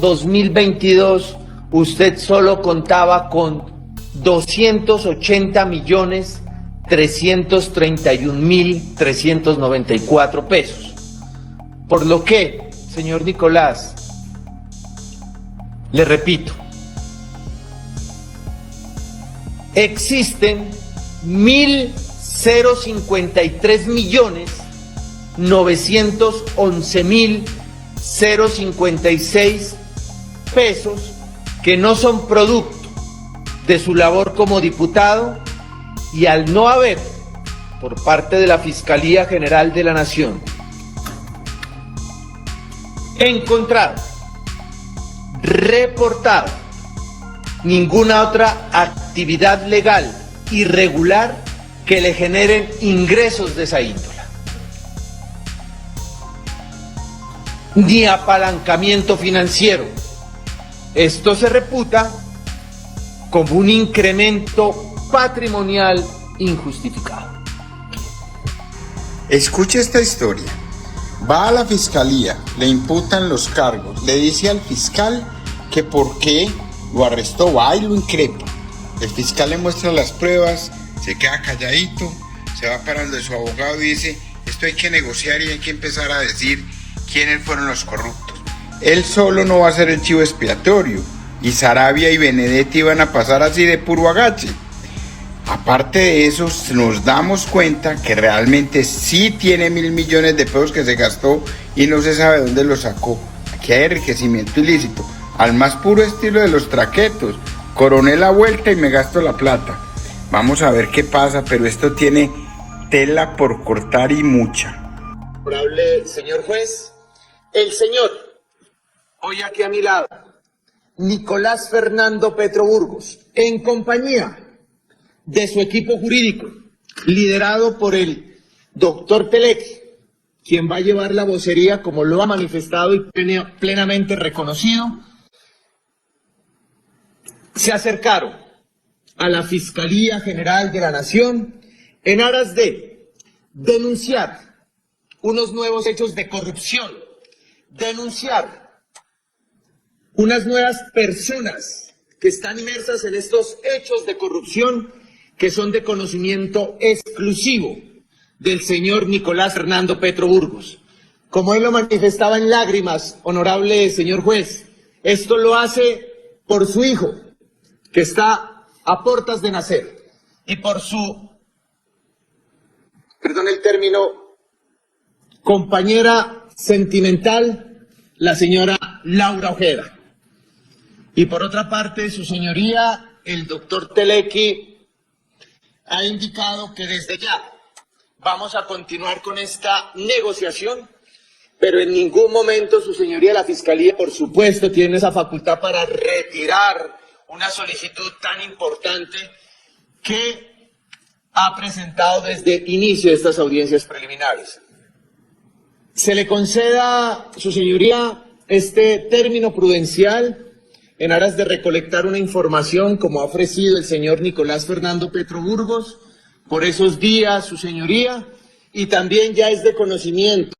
2022 usted solo contaba con 280.331.394 pesos. Por lo que, señor Nicolás, le repito, existen 1.053.911.056 pesos que no son producto de su labor como diputado, y al no haber por parte de la Fiscalía General de la Nación encontrado, reportado ninguna otra actividad legal irregular que le generen ingresos de esa índole, ni apalancamiento financiero. Esto se reputa como un incremento patrimonial injustificado. Escuche esta historia. Va a la fiscalía, le imputan los cargos, le dice al fiscal que por qué lo arrestó, va y lo increpa. El fiscal le muestra las pruebas, se queda calladito, se va para donde su abogado y dice: esto hay que negociar y hay que empezar a decir quiénes fueron los corruptos. Él solo no va a ser el chivo expiatorio, y Saravia y Benedetti van a pasar así de puro agache. Aparte de eso, nos damos cuenta que realmente sí tiene 1.000 millones de pesos que se gastó y no se sabe dónde lo sacó. Aquí hay enriquecimiento ilícito, al más puro estilo de los traquetos. Coroné la vuelta y me gasto la plata. Vamos a ver qué pasa, pero esto tiene tela por cortar y mucha. Honorable señor juez, el señor, hoy aquí a mi lado, Nicolás Fernando Petro Burgos, en compañía de su equipo jurídico, liderado por el doctor Telequi, quien va a llevar la vocería como lo ha manifestado y plenamente reconocido, se acercaron a la Fiscalía General de la Nación en aras de denunciar unos nuevos hechos de corrupción, denunciar unas nuevas personas que están inmersas en estos hechos de corrupción que son de conocimiento exclusivo del señor Nicolás Fernando Petro Burgos. Como él lo manifestaba en lágrimas, honorable señor juez, esto lo hace por su hijo, que está a puertas de nacer, y por su, perdón el término, compañera sentimental, la señora Laura Ojeda. Y por otra parte, su señoría, el doctor Telequi, ha indicado que desde ya vamos a continuar con esta negociación, pero en ningún momento su señoría, la Fiscalía, por supuesto, tiene esa facultad para retirar una solicitud tan importante que ha presentado desde el inicio de estas audiencias preliminares. Se le conceda, su señoría, este término prudencial en aras de recolectar una información como ha ofrecido el señor Nicolás Fernando Petro Burgos por esos días, su señoría, y también ya es de conocimiento